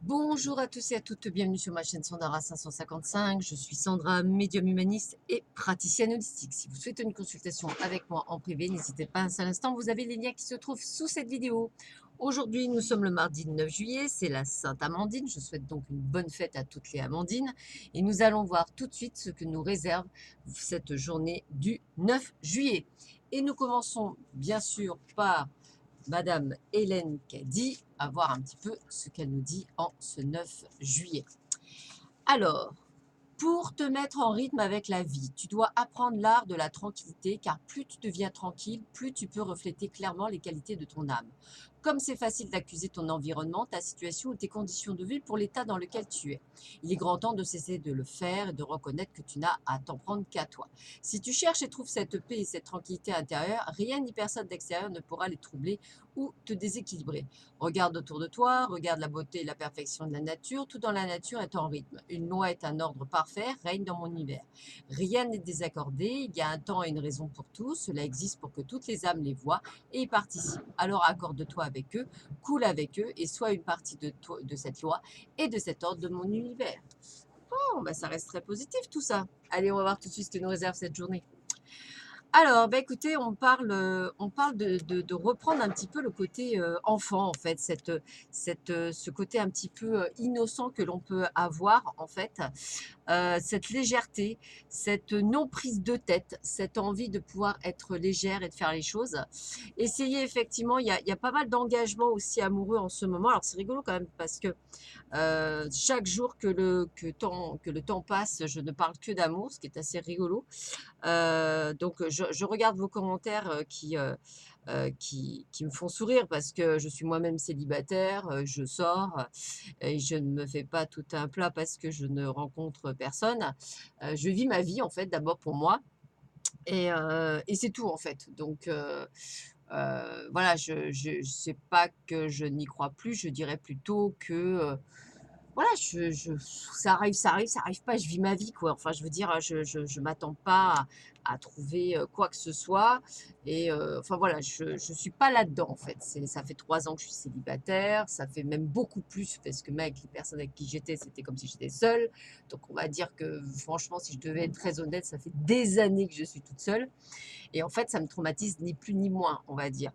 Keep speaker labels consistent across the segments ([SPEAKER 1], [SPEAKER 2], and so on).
[SPEAKER 1] Bonjour à tous et à toutes, bienvenue sur ma chaîne Sandara 555. Je suis Sandra, médium humaniste et praticienne holistique. Si vous souhaitez une consultation avec moi en privé, n'hésitez pas un seul instant, vous avez les liens qui se trouvent sous cette vidéo. Aujourd'hui, nous sommes le mardi 9 juillet, c'est la Sainte Amandine. Je souhaite donc une bonne fête à toutes les Amandines. Et nous allons voir tout de suite ce que nous réserve cette journée du 9 juillet. Et nous commençons bien sûr par Madame Hélène Caddy, à voir un petit peu ce qu'elle nous dit en ce 9 juillet. Alors, pour te mettre en rythme avec la vie, tu dois apprendre l'art de la tranquillité, car plus tu deviens tranquille, plus tu peux refléter clairement les qualités de ton âme. Comme c'est facile d'accuser ton environnement, ta situation ou tes conditions de vie pour l'état dans lequel tu es. Il est grand temps de cesser de le faire et de reconnaître que tu n'as à t'en prendre qu'à toi. Si tu cherches et trouves cette paix et cette tranquillité intérieure, rien ni personne d'extérieur ne pourra les troubler ou te déséquilibrer. Regarde autour de toi, regarde la beauté et la perfection de la nature, tout dans la nature est en rythme. Une loi est un ordre parfait, règne dans mon univers. Rien n'est désaccordé, il y a un temps et une raison pour tout, cela existe pour que toutes les âmes les voient et y participent. Alors accorde-toi avec eux, coule avec eux et sois une partie de cette loi et de cet ordre de mon univers. Bon, bah ça reste très positif tout ça. Allez, on va voir tout de suite ce que nous réserve cette journée. Alors, bah, écoutez, on parle de reprendre un petit peu le côté enfant, en fait, ce côté un petit peu innocent que l'on peut avoir, en fait, cette légèreté, cette non prise de tête, cette envie de pouvoir être légère et de faire les choses. Essayez effectivement, il y a pas mal d'engagements aussi amoureux en ce moment. Alors, c'est rigolo quand même parce que chaque jour que le temps passe, je ne parle que d'amour, ce qui est assez rigolo. Donc je regarde vos commentaires qui me font sourire parce que je suis moi-même célibataire, je sors et je ne me fais pas tout un plat parce que je ne rencontre personne. Je vis ma vie en fait d'abord pour moi et c'est tout en fait. Donc voilà, je sais pas que je n'y crois plus, je dirais plutôt que, voilà, ça arrive, ça arrive pas, je vis ma vie, quoi. Enfin, je veux dire, je m'attends pas à trouver quoi que ce soit. Et enfin, voilà, je suis pas là-dedans, en fait. Ça fait 3 ans que je suis célibataire, ça fait même beaucoup plus, parce que même avec les personnes avec qui j'étais, c'était comme si j'étais seule. Donc, on va dire que, franchement, si je devais être très honnête, ça fait des années que je suis toute seule. Et en fait, ça me traumatise ni plus ni moins, on va dire.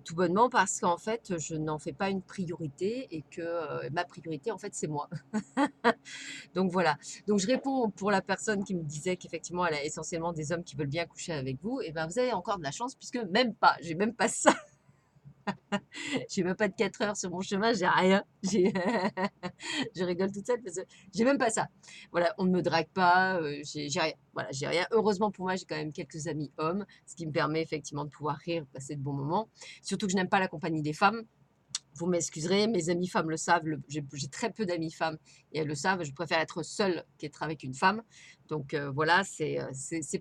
[SPEAKER 1] Tout bonnement parce qu'en fait, je n'en fais pas une priorité et que ma priorité, en fait, c'est moi. Donc voilà. Donc je réponds pour la personne qui me disait qu'effectivement, elle a essentiellement des hommes qui veulent bien coucher avec vous. Et ben, vous avez encore de la chance puisque même pas, j'ai même pas ça. J'ai même pas de 4 heures sur mon chemin, j'ai rien. Je rigole toute seule parce que j'ai même pas ça. Voilà, on ne me drague pas, j'ai rien. Voilà, j'ai rien. Heureusement pour moi, j'ai quand même quelques amis hommes, ce qui me permet effectivement de pouvoir rire, passer de bons moments. Surtout que je n'aime pas la compagnie des femmes. Vous m'excuserez, mes amies femmes le savent, j'ai très peu d'amies femmes et elles le savent, je préfère être seule qu'être avec une femme. Donc voilà, c'est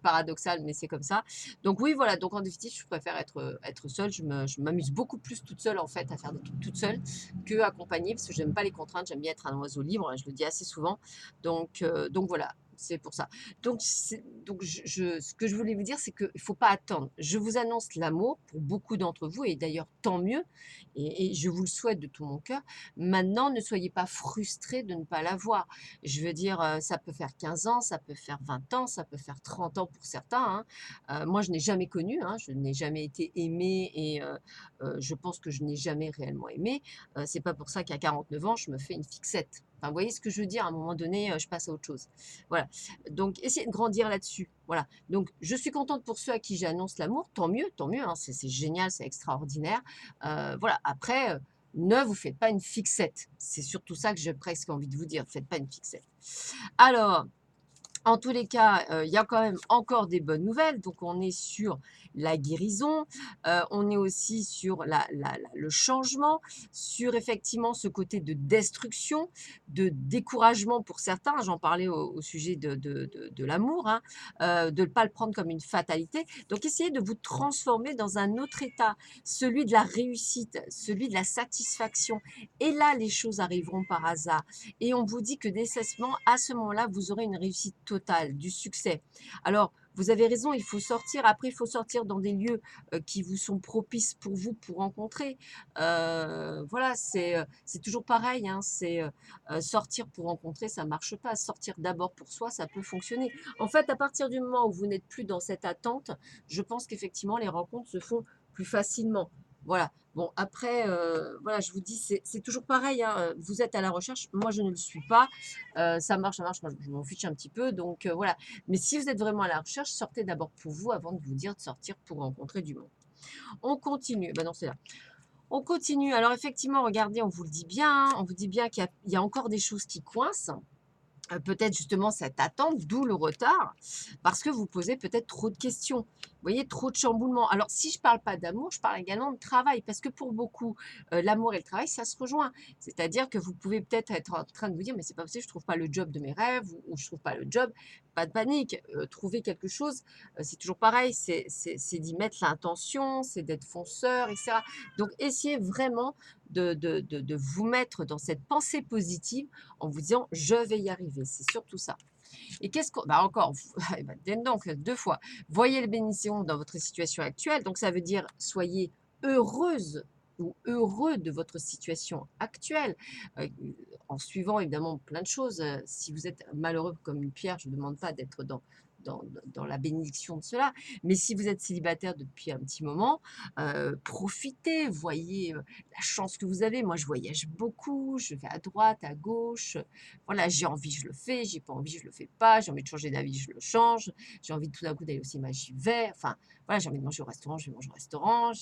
[SPEAKER 1] paradoxal, mais c'est comme ça. Donc oui, voilà, donc en définitive, je préfère être seule. Je m'amuse beaucoup plus toute seule, en fait, à faire des trucs toute seule que accompagnée, parce que j'aime pas les contraintes, j'aime bien être un oiseau libre, hein, je le dis assez souvent. Donc voilà, c'est pour ça. Donc ce que je voulais vous dire, c'est qu'il ne faut pas attendre. Je vous annonce l'amour pour beaucoup d'entre vous, et d'ailleurs, tant mieux et je vous le souhaite de tout mon cœur. Maintenant, ne soyez pas frustrés de ne pas l'avoir. Je veux dire, ça peut faire 15 ans, ça peut faire 20 ans, ça peut faire 30 ans pour certains, hein. Moi, je n'ai jamais connu, hein, je n'ai jamais été aimée et je pense que je n'ai jamais réellement aimé. C'est pas pour ça qu'à 49 ans, je me fais une fixette. Enfin, vous voyez ce que je veux dire? À un moment donné, je passe à autre chose. Voilà. Donc, essayez de grandir là-dessus. Voilà. Donc, je suis contente pour ceux à qui j'annonce l'amour. Tant mieux, hein, c'est génial, c'est extraordinaire. Voilà, après, ne vous faites pas une fixette. C'est surtout ça que j'ai presque envie de vous dire, faites pas une fixette. Alors, en tous les cas, il y a quand même encore des bonnes nouvelles. Donc on est sur la guérison, on est aussi sur le changement, sur effectivement ce côté de destruction, de découragement pour certains. J'en parlais au sujet de l'amour, hein, de ne pas le prendre comme une fatalité. Donc essayez de vous transformer dans un autre état, celui de la réussite, celui de la satisfaction. Et là, les choses arriveront par hasard. Et on vous dit que nécessairement, à ce moment-là, vous aurez une réussite totale, du succès. Alors, vous avez raison, il faut sortir. Après, il faut sortir dans des lieux qui vous sont propices pour vous, pour rencontrer. Voilà, c'est toujours pareil, hein, sortir pour rencontrer, ça marche pas. Sortir d'abord pour soi, ça peut fonctionner. En fait, à partir du moment où vous n'êtes plus dans cette attente, je pense qu'effectivement, les rencontres se font plus facilement. Voilà. Bon, après, voilà, je vous dis, c'est toujours pareil, hein, vous êtes à la recherche, moi je ne le suis pas. Ça marche, moi je m'en fiche un petit peu, donc voilà. Mais si vous êtes vraiment à la recherche, sortez d'abord pour vous avant de vous dire de sortir pour rencontrer du monde. On continue. Ben non, c'est là. On continue. Alors effectivement, regardez, on vous le dit bien, hein, on vous dit bien qu'il y a encore des choses qui coincent. Peut-être justement cette attente, d'où le retard, parce que vous posez peut-être trop de questions. Vous voyez, trop de chamboulements. Alors, si je ne parle pas d'amour, je parle également de travail, parce que pour beaucoup, l'amour et le travail, ça se rejoint. C'est-à-dire que vous pouvez peut-être être en train de vous dire, mais c'est pas possible, je trouve pas le job de mes rêves, ou je trouve pas le job. Pas de panique, trouver quelque chose, c'est toujours pareil, c'est d'y mettre l'intention, c'est d'être fonceur, etc. Donc, essayez vraiment de vous mettre dans cette pensée positive en vous disant je vais y arriver. C'est surtout ça. Et qu'est-ce qu'on. Bah encore, eh ben, donc, deux fois. Voyez les bénédictions dans votre situation actuelle. Donc ça veut dire soyez heureuse ou heureux de votre situation actuelle, en suivant évidemment plein de choses. Si vous êtes malheureux comme une pierre, je ne demande pas d'être dans la bénédiction de cela. Mais si vous êtes célibataire depuis un petit moment, profitez, voyez la chance que vous avez. Moi, je voyage beaucoup, je vais à droite, à gauche. Voilà, j'ai envie, je le fais, j'ai pas envie, je le fais pas. J'ai envie de changer d'avis, je le change. J'ai envie tout d'un coup d'aller au cinéma, j'y vais. Enfin, voilà, j'ai envie de manger au restaurant, je vais manger au restaurant.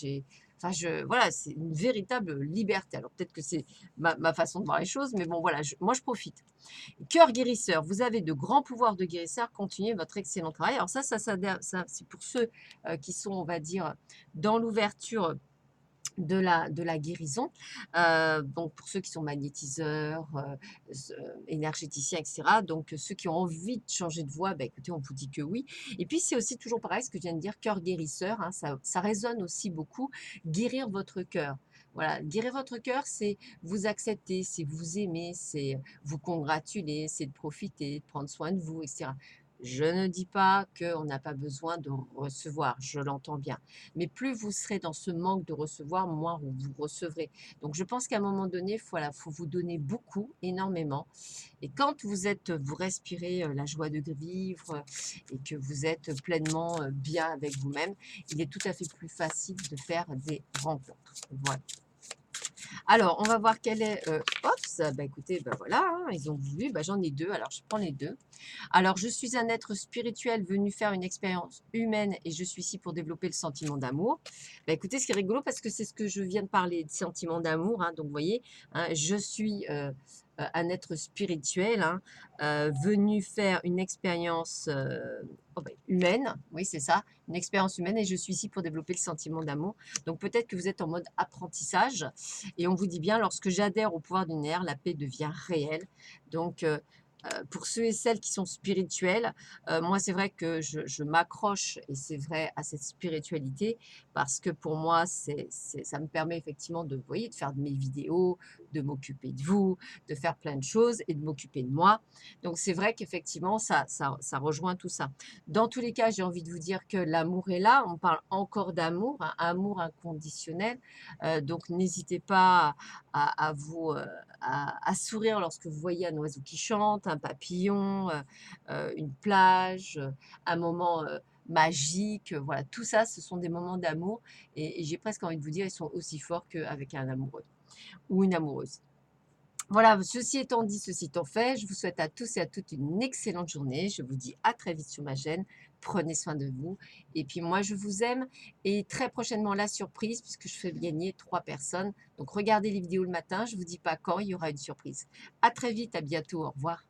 [SPEAKER 1] Enfin, voilà, c'est une véritable liberté. Alors peut-être que c'est ma façon de voir les choses, mais bon, voilà, moi je profite. Cœur guérisseur, vous avez de grands pouvoirs de guérisseur, continuez votre excellent travail. Alors ça c'est pour ceux qui sont, on va dire, dans l'ouverture de la guérison. Donc pour ceux qui sont magnétiseurs, énergéticiens, etc. Donc ceux qui ont envie de changer de voie, bah, écoutez, on vous dit que oui. Et puis c'est aussi toujours pareil, ce que je viens de dire, cœur guérisseur, hein, ça résonne aussi beaucoup, guérir votre cœur. Voilà, guérir votre cœur, c'est vous accepter, c'est vous aimer, c'est vous congratuler, c'est de profiter, de prendre soin de vous, etc. Je ne dis pas qu'on n'a pas besoin de recevoir, je l'entends bien. Mais plus vous serez dans ce manque de recevoir, moins vous recevrez. Donc je pense qu'à un moment donné, voilà, faut vous donner beaucoup, énormément. Et quand vous respirez la joie de vivre et que vous êtes pleinement bien avec vous-même, il est tout à fait plus facile de faire des rencontres. Voilà. Alors, on va voir quel est. Ops, bah écoutez, bah voilà, hein, ils ont voulu, bah j'en ai deux, alors je prends les deux. Alors, je suis un être spirituel venu faire une expérience humaine et je suis ici pour développer le sentiment d'amour. Bah écoutez, ce qui est rigolo, parce que c'est ce que je viens de parler, de sentiment d'amour, hein, donc vous voyez, hein, je suis un être spirituel, hein, venu faire une expérience humaine, oui c'est ça, une expérience humaine et je suis ici pour développer le sentiment d'amour. Donc peut-être que vous êtes en mode apprentissage et on vous dit bien, lorsque j'adhère au pouvoir du nerf, la paix devient réelle. Donc pour ceux et celles qui sont spirituels, moi c'est vrai que je m'accroche et c'est vrai à cette spiritualité parce que pour moi ça me permet effectivement de, vous voyez, de faire de mes vidéos, de m'occuper de vous, de faire plein de choses et de m'occuper de moi. Donc c'est vrai qu'effectivement ça rejoint tout ça. Dans tous les cas, j'ai envie de vous dire que l'amour est là. On parle encore d'amour, hein, amour inconditionnel. Donc n'hésitez pas à vous à sourire lorsque vous voyez un oiseau qui chante, un papillon, une plage, un moment magique. Voilà, tout ça, ce sont des moments d'amour et j'ai presque envie de vous dire, ils sont aussi forts qu'avec un amoureux ou une amoureuse. Voilà, ceci étant dit, ceci étant fait, je vous souhaite à tous et à toutes une excellente journée. Je vous dis à très vite sur ma chaîne. Prenez soin de vous. Et puis moi, je vous aime. Et très prochainement, la surprise, puisque je fais gagner 3 personnes. Donc regardez les vidéos le matin. Je ne vous dis pas quand, il y aura une surprise. À très vite, à bientôt. Au revoir.